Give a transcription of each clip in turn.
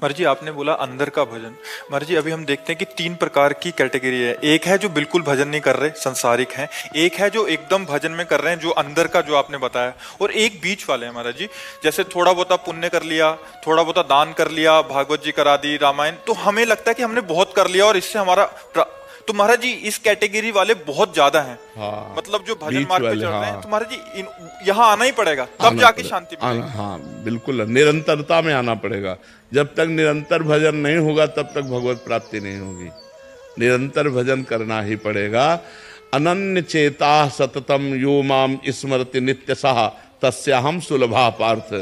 मर्जी जी आपने बोला अंदर का भजन। मर्जी जी अभी हम देखते हैं कि 3 प्रकार की कैटेगरी है। एक है जो बिल्कुल भजन नहीं कर रहे, संसारिक हैं। एक है जो एकदम भजन में कर रहे हैं, जो अंदर का जो आपने बताया। और एक बीच वाले हैं महाराज जी, जैसे थोड़ा बहुत पुण्य कर लिया, थोड़ा बहुत दान कर लिया, भागवत जी करा दी, रामायण, तो हमें लगता है कि हमने बहुत कर लिया और इससे हमारा तो महाराज जी इस कैटेगरी वाले बहुत ज्यादा हैं। हाँ, मतलब जो भजन बीच मार्ग पे वाले, चल रहे हैं, हाँ। तो महाराज जी यहाँ आना ही पड़ेगा, तब आना जाके पड़े- शांति आना, मिलेगी। हाँ बिल्कुल, निरंतरता में आना पड़ेगा। जब तक निरंतर भजन नहीं होगा तब तक भगवत प्राप्ति नहीं होगी। निरंतर भजन करना ही पड़ेगा। अनन्य चेता सततम यो माम स्मरति नित्य सहा तस्याहम सुलभा पार्थ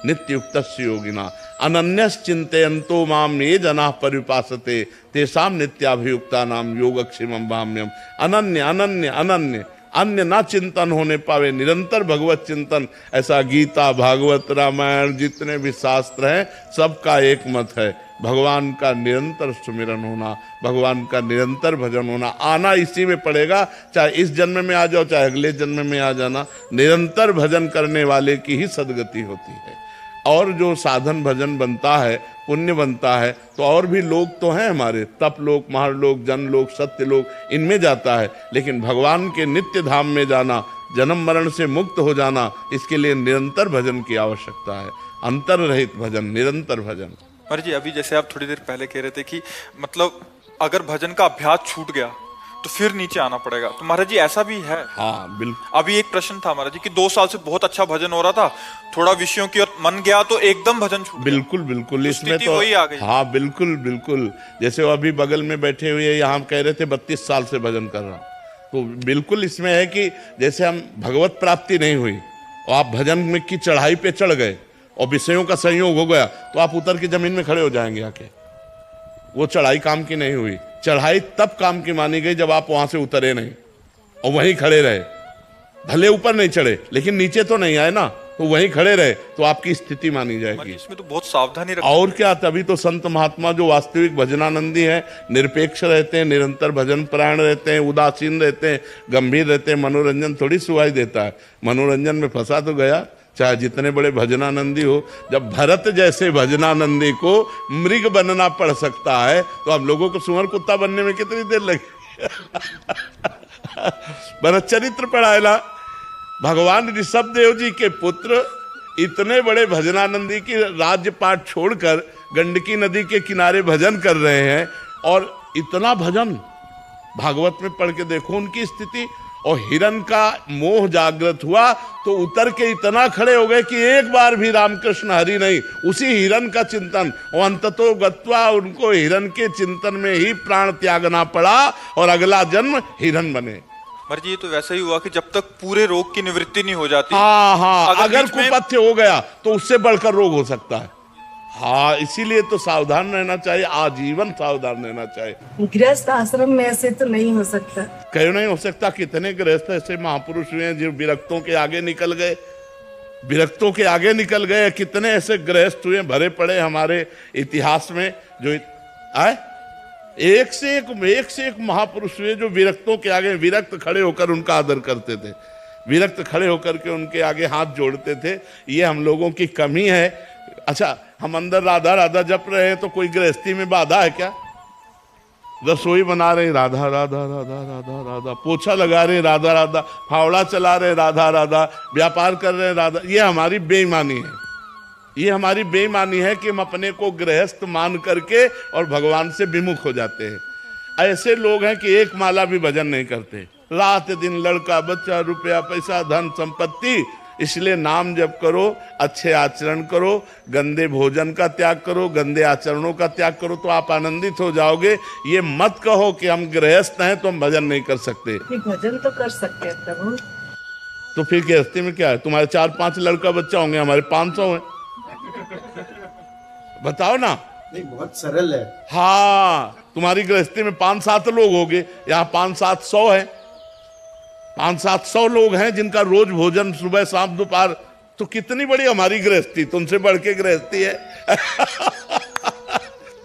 नित्युक्तस्य योगिना। अनन्यस चिंतयन्तो माम ये जना परिपासते तेषाम नित्याभियुक्ता नाम योगक्षेमम भाम्यम। अनन्य अनन्य अनन्य, अन्य ना चिंतन होने पावे, निरंतर भगवत चिंतन। ऐसा गीता, भागवत, रामायण, जितने भी शास्त्र हैं, सबका एक मत है, भगवान का निरंतर सुमिरन होना, भगवान का निरंतर भजन होना। आना इसी में पड़ेगा, चाहे इस जन्म में आ जाओ, चाहे अगले जन्म में आ जाना। निरंतर भजन करने वाले की ही सदगति होती है। और जो साधन भजन बनता है, पुण्य बनता है, तो और भी लोग तो हैं हमारे, तप लोक, महालोक, जनलोक, सत्य लोक, इनमें जाता है। लेकिन भगवान के नित्य धाम में जाना, जन्म मरण से मुक्त हो जाना, इसके लिए निरंतर भजन की आवश्यकता है। अंतर रहित भजन, निरंतर भजन। मर्जी जी अभी जैसे आप थोड़ी देर पहले कह रहे थे कि मतलब अगर भजन का अभ्यास छूट गया तो फिर नीचे आना पड़ेगा, तो महाराज जी ऐसा भी है? हाँ बिल्कुल। अभी एक प्रश्न था महाराज जी कि 2 साल से बहुत अच्छा भजन हो रहा था, थोड़ा विषयों की ओर मन गया तो एकदम भजन छूट गया। बिल्कुल बिल्कुल, इसमें तो वही आ गई। हाँ बिल्कुल बिल्कुल। जैसे वो अभी बगल में बैठे हुए यहाँ कह रहे थे 32 साल से भजन कर रहा, तो बिल्कुल इसमें है कि जैसे हम भगवत प्राप्ति नहीं हुई और आप भजन में की चढ़ाई पे चढ़ गए और विषयों का संयोग हो गया, तो आप उतर के जमीन में खड़े हो जाएंगे आके। वो चढ़ाई काम की नहीं हुई। चढ़ाई तब काम की मानी गई जब आप वहां से उतरे नहीं और वहीं खड़े रहे। भले ऊपर नहीं चढ़े लेकिन नीचे तो नहीं आए ना, तो वहीं खड़े रहे, तो आपकी स्थिति मानी जाएगी। इसमें तो बहुत सावधानी रखनी। और क्या, तभी तो संत महात्मा जो वास्तविक भजनानंदी हैं, निरपेक्ष रहते हैं, निरंतर भजन परायण रहते हैं, उदासीन रहते हैं, गंभीर रहते हैं। मनोरंजन थोड़ी सुहाई देता है, मनोरंजन में फंसा तो गया, चाहे जितने बड़े भजनानंदी हो। जब भरत जैसे भजनानंदी को मृग बनना पड़ सकता है, तो हम लोगों को सुअर कुत्ता बनने में कितनी देर लगी। भरत चरित्र पढ़ाएला, भगवान ऋषभ देव जी के पुत्र इतने बड़े भजनानंदी की राज्य पाठ छोड़कर गंडकी नदी के किनारे भजन कर रहे हैं, और इतना भजन भागवत में पढ़ के देखो उनकी स्थिति। और हिरण का मोह जागृत हुआ तो उतर के इतना खड़े हो गए कि एक बार भी रामकृष्ण हरि नहीं, उसी हिरण का चिंतन। और अंततो गत्वा उनको हिरण के चिंतन में ही प्राण त्यागना पड़ा और अगला जन्म हिरण बने। मर्जी ये तो वैसा ही हुआ कि जब तक पूरे रोग की निवृत्ति नहीं हो जाती, हाँ, अगर बीच में कुपथ्य हो गया तो उससे बढ़कर रोग हो सकता है। हाँ, इसीलिए तो सावधान रहना चाहिए, आजीवन सावधान रहना चाहिए। गृहस्थ आश्रम में ऐसे तो नहीं हो सकता। क्यों नहीं हो सकता? कितने गृहस्थ ऐसे महापुरुष हुए हैं जो विरक्तों के आगे निकल गए, विरक्तों के आगे निकल गए। कितने ऐसे गृहस्थ हुए भरे पड़े हमारे इतिहास में, जो आए एक से एक महापुरुष हुए जो विरक्तों के आगे, विरक्त खड़े होकर उनका आदर करते थे, विरक्त खड़े होकर के उनके आगे हाथ जोड़ते थे। ये हम लोगों की कमी है। अच्छा, हम अंदर राधा राधा जप रहे हैं तो कोई गृहस्थी में बाधा है क्या? रसोई बना रहे राधा राधा राधा राधा राधा, पोछा लगा रहे राधा राधा, फावड़ा चला रहे राधा राधा, व्यापार कर रहे राधा। ये हमारी बेईमानी है, ये हमारी बेईमानी है कि हम अपने को गृहस्थ मान करके और भगवान से विमुख हो जाते हैं। ऐसे लोग हैं कि एक माला भी भजन नहीं करते, रात दिन लड़का बच्चा, रुपया पैसा, धन संपत्ति। इसलिए नाम जप करो, अच्छे आचरण करो, गंदे भोजन का त्याग करो, गंदे आचरणों का त्याग करो, तो आप आनंदित हो जाओगे। ये मत कहो कि हम गृहस्थ हैं तो हम भजन नहीं कर सकते। भजन तो कर सकते हैं प्रभु। तो फिर गृहस्थी में क्या है? तुम्हारे 4-5 लड़का बच्चा होंगे, हमारे 500 हैं। बताओ ना। नहीं, बहुत सरल है। हाँ, तुम्हारी गृहस्थी में 5-7 लोग होंगे, यहाँ 5-700 है। 500-700 लोग हैं जिनका रोज भोजन सुबह शाम दोपहर, तो कितनी बड़ी हमारी गृहस्थी, तुमसे बढ़ के गृहस्थी है।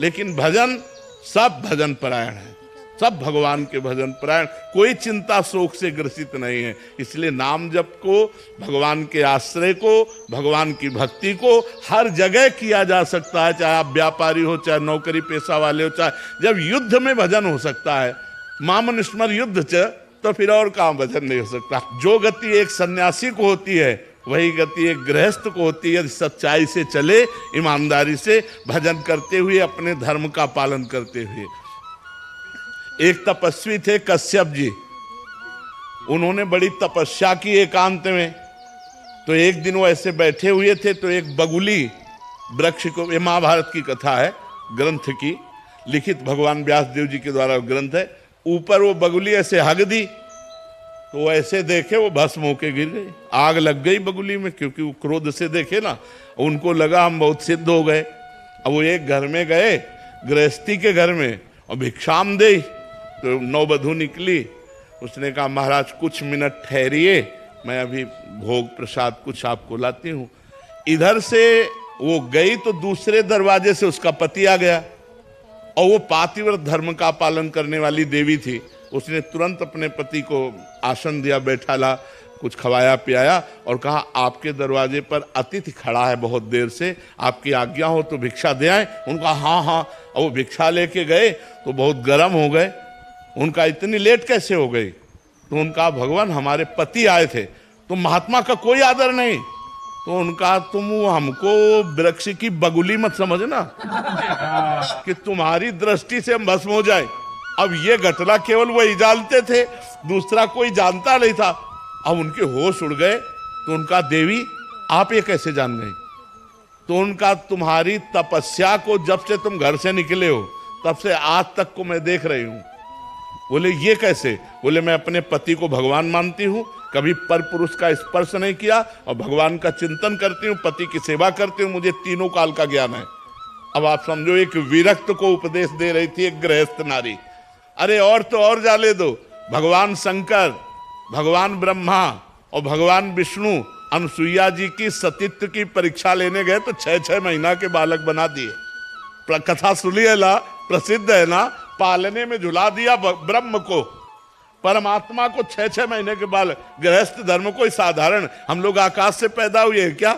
लेकिन भजन, सब भजन परायण है, सब भगवान के भजन परायण, कोई चिंता शोक से ग्रसित नहीं है। इसलिए नाम जप को, भगवान के आश्रय को, भगवान की भक्ति को हर जगह किया जा सकता है, चाहे आप व्यापारी हो, चाहे नौकरी पेशा वाले हो, चाहे जब युद्ध में भजन हो सकता है, मामनुस्मर युद्ध च, तो फिर और कहाँ भजन नहीं हो सकता। जो गति एक सन्यासी को होती है वही गति एक गृहस्थ को होती है। सच्चाई से चले, ईमानदारी से भजन करते हुए, अपने धर्म का पालन करते हुए। एक तपस्वी थे कश्यप जी, उन्होंने बड़ी तपस्या की एकांत में। तो एक दिन वो ऐसे बैठे हुए थे, तो एक बगुली वृक्ष को, ये महाभारत की कथा है, ग्रंथ की लिखित, भगवान व्यास देव जी के द्वारा ग्रंथ है। ऊपर वो बगुली ऐसे हग दी, तो ऐसे देखे वो भस्म होके गिर गई, आग लग गई बगुली में, क्योंकि वो क्रोध से देखे ना, उनको लगा हम बहुत सिद्ध हो गए। अब वो एक घर में गए, गृहस्थी के घर में, और भिक्षाम दे, तो नौबधू निकली। उसने कहा महाराज कुछ मिनट ठहरिए, मैं अभी भोग प्रसाद कुछ आपको लाती हूँ। इधर से वो गई तो दूसरे दरवाजे से उसका पति आ गया, और वो पातिव्रत धर्म का पालन करने वाली देवी थी। उसने तुरंत अपने पति को आसन दिया, बैठाला, कुछ खवाया पियाया, और कहा आपके दरवाजे पर अतिथि खड़ा है बहुत देर से, आपकी आज्ञा हो तो भिक्षा दे आए। उनका हाँ हाँ। और वो भिक्षा लेके गए तो बहुत गर्म हो गए। उनका इतनी लेट कैसे हो गई? तो उनका भगवान हमारे पति आए थे, तो महात्मा का कोई आदर नहीं। तो उनका तुम हमको वृक्ष की बगुली मत समझना कि तुम्हारी दृष्टि से हम भस्म हो जाए। अब ये घटना केवल वही जानते थे, दूसरा कोई जानता नहीं था। अब उनके होश उड़ गए। तो उनका देवी आप ये कैसे जान गई? तो उनका तुम्हारी तपस्या को जब से तुम घर से निकले हो तब से आज तक को मैं देख रही हूं। बोले ये कैसे? बोले मैं अपने पति को भगवान मानती हूँ, कभी पर पुरुष का स्पर्श नहीं किया, और भगवान का चिंतन करती हूँ, पति की सेवा करती हूँ, मुझे तीनों काल का ज्ञान है। अब आप समझो, एक विरक्त को उपदेश दे रही थी एक गृहस्थ नारी। अरे और तो और जाने दो, भगवान शंकर, भगवान ब्रह्मा और भगवान विष्णु अनुसुईया जी की सतीत्व की परीक्षा लेने गए तो 6-6 महीना के बालक बना दिए। कथा सुनी है ना, प्रसिद्ध है ना, पालने में झुला दिया ब्रह्म को, परमात्मा को 6-6 महीने के बालक। गृहस्थ धर्म कोई साधारण, हम लोग आकाश से पैदा हुए हैं क्या?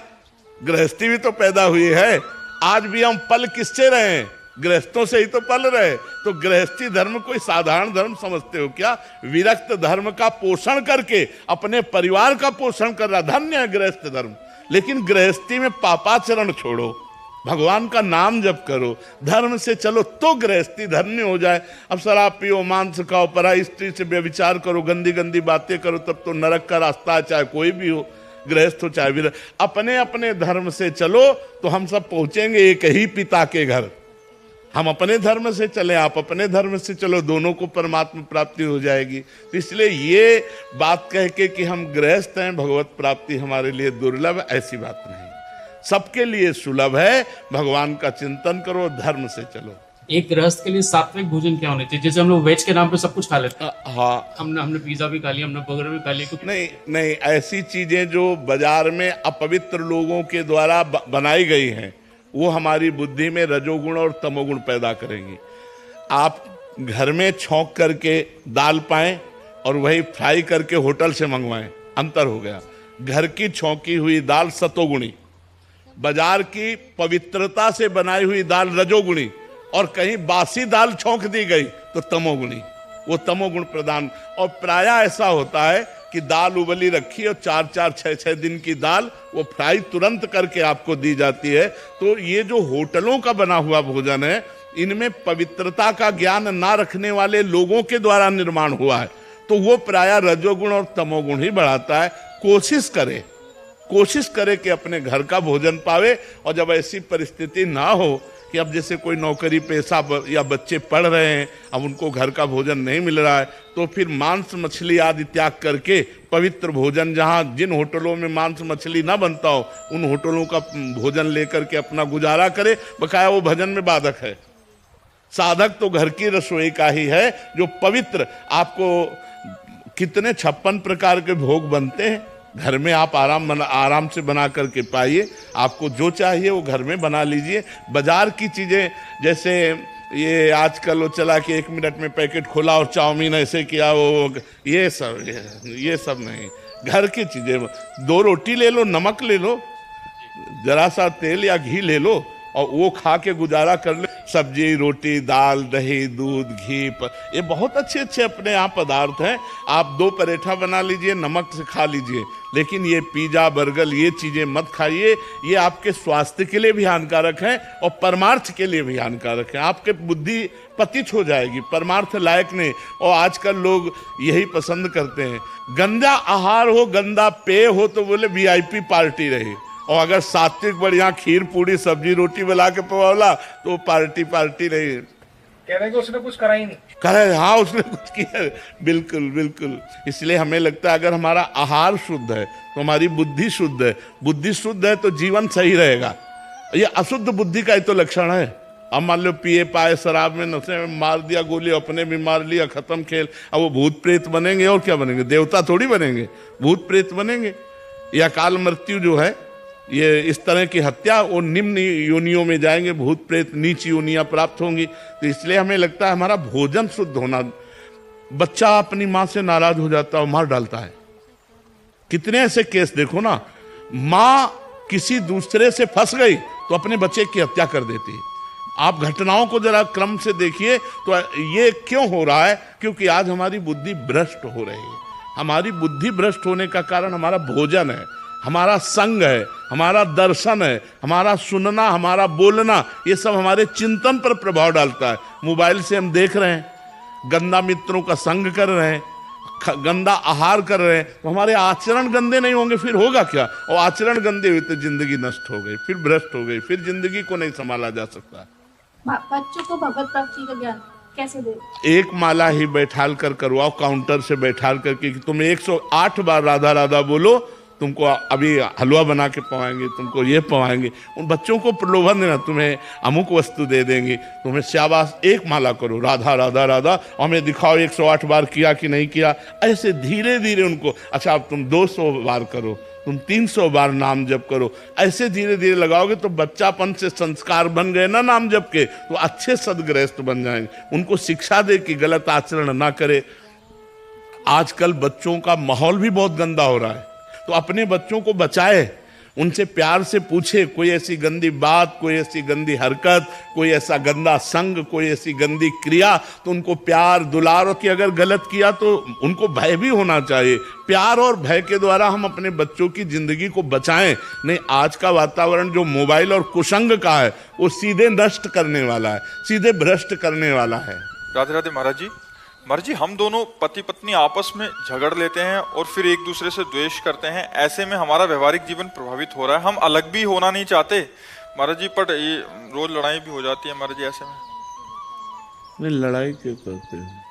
गृहस्थी भी तो पैदा हुई है। आज भी हम पल किससे रहे हैं? गृहस्थों से ही तो पल रहे। तो गृहस्थी धर्म कोई साधारण धर्म समझते हो क्या? विरक्त धर्म का पोषण करके अपने परिवार का पोषण कर रहा, धन्य है गृहस्थ धर्म। लेकिन गृहस्थी में पापाचरण छोड़ो, भगवान का नाम जप करो, धर्म से चलो, तो गृहस्थी धन्य हो जाए। अब शराब पियो, मांस खाओ, पराई स्त्री से व्यभिचार करो, गंदी गंदी बातें करो, तब तो नरक का रास्ता है, चाहे कोई भी हो, गृहस्थ हो चाहे विरक्त। अपने अपने धर्म से चलो तो हम सब पहुंचेंगे एक ही पिता के घर। हम अपने धर्म से चले, आप अपने धर्म से चलो, दोनों को परमात्मा प्राप्ति हो जाएगी। तो इसलिए ये बात कह के कि हम गृहस्थ हैं, भगवत प्राप्ति हमारे लिए दुर्लभ, ऐसी बात नहीं, सबके लिए सुलभ है। भगवान का चिंतन करो, धर्म से चलो। एक गृहस्थ के लिए सात्विक भोजन क्या होने चाहिए? जैसे हम लोग वेज के नाम पे सब कुछ खा लेते हैं। हाँ, हमने पिज्जा भी खा लिया, हमने बर्गर भी खा लिया, कुछ नहीं नहीं, ऐसी चीजें जो बाजार में अपवित्र लोगों के द्वारा बनाई गई हैं, वो हमारी बुद्धि में रजोगुण और तमोगुण पैदा करेंगी। आप घर में छौंक करके दाल पाएं और वही फ्राई करके होटल से मंगवाएं, अंतर हो गया। घर की छौंकी हुई दाल सतोगुणी, बाजार की पवित्रता से बनाई हुई दाल रजोगुणी, और कहीं बासी दाल छौंक दी गई तो तमोगुणी, वो तमोगुण प्रदान। और प्राय ऐसा होता है कि दाल उबली रखी और 4-4, 6-6 दिन की दाल वो फ्राई तुरंत करके आपको दी जाती है। तो ये जो होटलों का बना हुआ भोजन है, इनमें पवित्रता का ज्ञान ना रखने वाले लोगों के द्वारा निर्माण हुआ है, तो वो प्राय रजोगुण और तमोगुण ही बढ़ाता है। कोशिश करे कि अपने घर का भोजन पावे। और जब ऐसी परिस्थिति ना हो कि अब जैसे कोई नौकरी पेशा या बच्चे पढ़ रहे हैं, अब उनको घर का भोजन नहीं मिल रहा है, तो फिर मांस मछली आदि त्याग करके पवित्र भोजन, जहाँ जिन होटलों में मांस मछली ना बनता हो, उन होटलों का भोजन लेकर के अपना गुजारा करे। बकाया वो भजन में बाधक है। साधक तो घर की रसोई का ही है, जो पवित्र। आपको कितने 56 प्रकार के भोग बनते हैं घर में, आप आराम से बना करके पाइए। आपको जो चाहिए वो घर में बना लीजिए। बाजार की चीजें, जैसे ये आजकल वो चला कि 1 मिनट में पैकेट खोला और चाउमीन ऐसे किया, वो ये सब नहीं। घर की चीजें, 2 रोटी ले लो, नमक ले लो, जरा सा तेल या घी ले लो और वो खा के गुजारा कर ले। सब्जी, रोटी, दाल, दही, दूध, घी, ये बहुत अच्छे अच्छे अपने यहाँ पदार्थ हैं। आप 2 पराठा बना लीजिए, नमक से खा लीजिए, लेकिन ये पिज्जा, बर्गर, ये चीजें मत खाइए। ये आपके स्वास्थ्य के लिए भी हानिकारक है और परमार्थ के लिए भी हानिकारक है। आपके बुद्धि पतित हो जाएगी, परमार्थ लायक नहीं। और आजकल लोग यही पसंद करते हैं, गंदा आहार हो, गंदा पेय हो तो बोले VIP पार्टी रही, और अगर सात्विक बढ़िया खीर पूड़ी सब्जी रोटी बना के पवाला तो पार्टी नहीं। कह रहे हैं कि उसने कुछ करा ही नहीं। करे, हाँ उसने कुछ किया, बिल्कुल बिल्कुल। इसलिए हमें लगता है अगर हमारा आहार शुद्ध है तो हमारी बुद्धि शुद्ध है, बुद्धि शुद्ध है तो जीवन सही रहेगा। ये अशुद्ध बुद्धि का ही तो लक्षण है। अब मान लो पिए पाए शराब में नशे में मार दिया गोली, अपने भी मार लिया, खत्म खेल। अब वो भूत प्रेत बनेंगे और क्या बनेंगे? देवता थोड़ी बनेंगे, भूत प्रेत बनेंगे। या काल मृत्यु जो है, ये इस तरह की हत्या, वो निम्न योनियों में जाएंगे, भूत प्रेत नीच योनियां प्राप्त होंगी। तो इसलिए हमें लगता है हमारा भोजन शुद्ध होना। बच्चा अपनी माँ से नाराज हो जाता है और मार डालता है। कितने ऐसे केस देखो ना, माँ किसी दूसरे से फंस गई तो अपने बच्चे की हत्या कर देती है। आप घटनाओं को जरा क्रम से देखिए तो ये क्यों हो रहा है? क्योंकि आज हमारी बुद्धि भ्रष्ट हो रही है। हमारी बुद्धि भ्रष्ट होने का कारण हमारा भोजन है, हमारा संग है, हमारा दर्शन है, हमारा सुनना, हमारा बोलना, ये सब हमारे चिंतन पर प्रभाव डालता है। मोबाइल से हम देख रहे हैं, गंदा मित्रों का संग कर रहे हैं, गंदा आहार कर रहे हैं, तो हमारे आचरण गंदे नहीं होंगे, फिर होगा क्या? और आचरण गंदे हुए तो जिंदगी नष्ट हो गई, फिर भ्रष्ट हो गई, फिर जिंदगी को नहीं संभाला जा सकता। बच्चों को भगवत प्राप्ति का ज्ञान कैसे दे? एक माला ही बैठाल कर करवाओ, काउंटर से बैठाल करके कि तुम 108 बार राधा राधा बोलो, तुमको अभी हलवा बना के पवाएंगे, तुमको ये पवाएंगे। उन बच्चों को प्रलोभन देना, तुम्हें अमुक वस्तु दे देंगे, तुम्हें शाबाश। एक माला करो, राधा राधा राधा, और हमें दिखाओ 108 बार किया कि नहीं किया। ऐसे धीरे धीरे उनको, अच्छा अब तुम 200 बार करो, तुम 300 बार नाम जप करो। ऐसे धीरे धीरे लगाओगे तो बच्चापन से संस्कार बन गए ना नाम जप के, तो अच्छे सदगृहस्थ बन जाएंगे। उनको शिक्षा दे कि गलत आचरण ना करे। आजकल बच्चों का माहौल भी बहुत गंदा हो रहा है, तो अपने बच्चों को बचाए, उनसे प्यार से पूछे, कोई ऐसी गंदी बात, कोई ऐसी गंदी हरकत, कोई ऐसा गंदा संग, कोई ऐसी गंदी क्रिया, तो उनको प्यार दुलार की, अगर गलत किया तो उनको भय भी होना चाहिए। प्यार और भय के द्वारा हम अपने बच्चों की जिंदगी को बचाएं। नहीं, आज का वातावरण जो मोबाइल और कुसंग का है, वो सीधे नष्ट करने वाला है, सीधे भ्रष्ट करने वाला है। राधे राधे महाराज जी। महाराज जी, हम दोनों पति पत्नी आपस में झगड़ लेते हैं और फिर एक दूसरे से द्वेष करते हैं। ऐसे में हमारा व्यवहारिक जीवन प्रभावित हो रहा है। हम अलग भी होना नहीं चाहते महाराज जी, पर ये रोज लड़ाई भी हो जाती है महाराज जी। ऐसे में नहीं, लड़ाई क्यों करते हैं?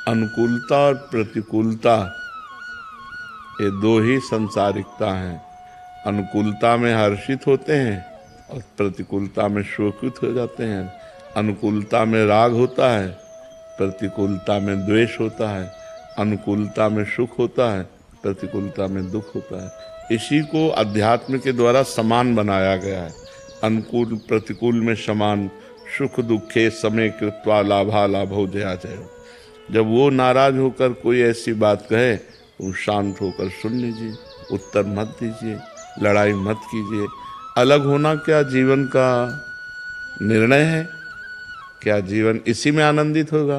अनुकूलता और प्रतिकूलता, ये 2 ही संसारिकता हैं। अनुकूलता में हर्षित होते हैं और प्रतिकूलता में शोकित हो जाते हैं। अनुकूलता में राग होता है, प्रतिकूलता में द्वेष होता है। अनुकूलता में सुख होता है, प्रतिकूलता में दुख होता है। इसी को अध्यात्म के द्वारा समान बनाया गया है। अनुकूल प्रतिकूल में समान, सुख दुखे समय कृत्वा लाभा लाभो जया जयो। जब वो नाराज होकर कोई ऐसी बात कहे तो शांत होकर सुन लीजिए, उत्तर मत दीजिए, लड़ाई मत कीजिए। अलग होना क्या जीवन का निर्णय है? क्या जीवन इसी में आनंदित होगा?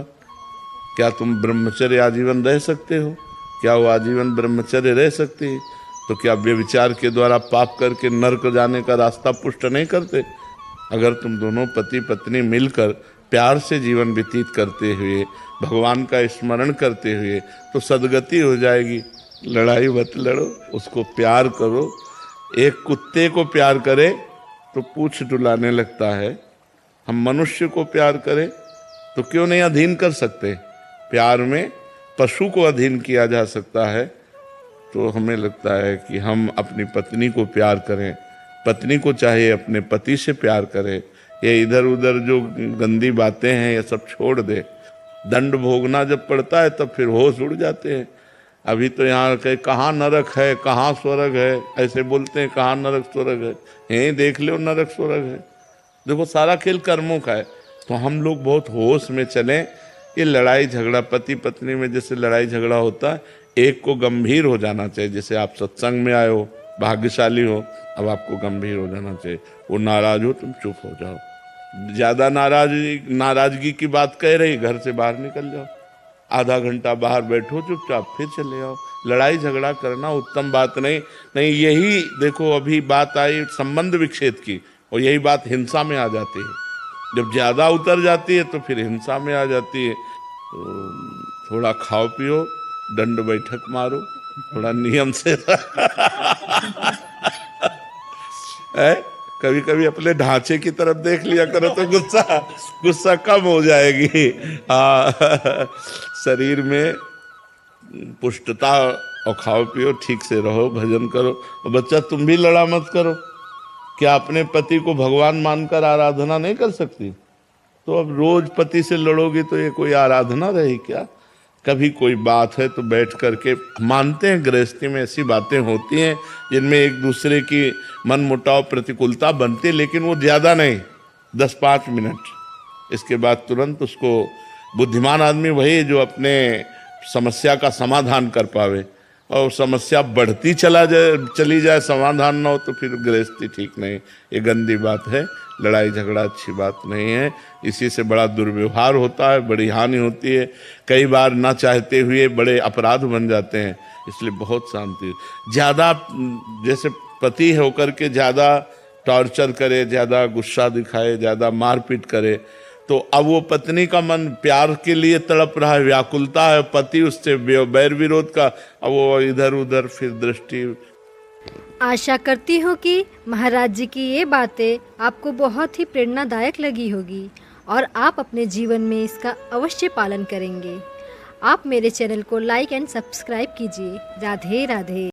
क्या तुम ब्रह्मचर्य आजीवन रह सकते हो? क्या वो आजीवन ब्रह्मचर्य रह सकती है? तो क्या व्यभिचार के द्वारा पाप करके नरक जाने का रास्ता पुष्ट नहीं करते? अगर तुम दोनों पति पत्नी मिलकर प्यार से जीवन व्यतीत करते हुए, भगवान का स्मरण करते हुए, तो सदगति हो जाएगी। लड़ाई मत लड़ो, उसको प्यार करो। एक कुत्ते को प्यार करे तो पूंछ डुलाने लगता है, हम मनुष्य को प्यार करें तो क्यों नहीं अधीन कर सकते? प्यार में पशु को अधीन किया जा सकता है। तो हमें लगता है कि हम अपनी पत्नी को प्यार करें, पत्नी को चाहे अपने पति से प्यार करे। ये इधर उधर जो गंदी बातें हैं ये सब छोड़ दे। दंड भोगना जब पड़ता है तब फिर होश उड़ जाते हैं। अभी तो यहाँ कहे कहाँ नरक है, कहाँ स्वर्ग है, ऐसे बोलते हैं, कहाँ नरक स्वर्ग है। यहीं देख लो नरक स्वर्ग है। देखो सारा खेल कर्मों का है, तो हम लोग बहुत होश में चलें। ये लड़ाई झगड़ा पति पत्नी में जैसे लड़ाई झगड़ा होता है, एक को गंभीर हो जाना चाहिए। जैसे आप सत्संग में आए हो, भाग्यशाली हो, अब आपको गंभीर हो जाना चाहिए। वो नाराज हो, तुम चुप हो जाओ। ज्यादा नाराजगी की बात कह रही, घर से बाहर निकल जाओ, आधा घंटा बाहर बैठो चुपचाप, फिर चले आओ। लड़ाई झगड़ा करना उत्तम बात नहीं। यही देखो अभी बात आई संबंध विच्छेद की, और यही बात हिंसा में आ जाती है। जब ज्यादा उतर जाती है तो फिर हिंसा में आ जाती है। तो थोड़ा खाओ पियो, दंड बैठक मारो, थोड़ा नियम से कभी कभी अपने ढांचे की तरफ देख लिया करो तो गुस्सा कम हो जाएगी। शरीर में पुष्टता, और खाओ पियो, ठीक से रहो, भजन करो। और बच्चा तुम भी लड़ा मत करो। क्या अपने पति को भगवान मानकर आराधना नहीं कर सकती? तो अब रोज पति से लड़ोगी तो ये कोई आराधना रही क्या? कभी कोई बात है तो बैठ करके मानते हैं, गृहस्थी में ऐसी बातें होती हैं जिनमें एक दूसरे की मन मुटाव प्रतिकूलता बनती है, लेकिन वो ज़्यादा नहीं, 10-5 मिनट। इसके बाद तुरंत उसको, बुद्धिमान आदमी वही जो अपने समस्या का समाधान कर पावे। और समस्या बढ़ती चली जाए, समाधान ना हो, तो फिर गृहस्थी ठीक नहीं। ये गंदी बात है, लड़ाई झगड़ा अच्छी बात नहीं है। इसी से बड़ा दुर्व्यवहार होता है, बड़ी हानि होती है, कई बार ना चाहते हुए बड़े अपराध बन जाते हैं। इसलिए बहुत शांति। ज़्यादा जैसे पति होकर के ज़्यादा टॉर्चर करे, ज़्यादा गुस्सा दिखाए, ज़्यादा मारपीट करे, तो अब वो पत्नी का मन प्यार के लिए तड़प रहा है, व्याकुलता है, पति उससे बैर विरोध का, अब वो इधर उधर फिर दृष्टि। आशा करती हूँ कि महाराज जी की ये बातें आपको बहुत ही प्रेरणादायक लगी होगी और आप अपने जीवन में इसका अवश्य पालन करेंगे। आप मेरे चैनल को लाइक एंड सब्सक्राइब कीजिए। राधे राधे।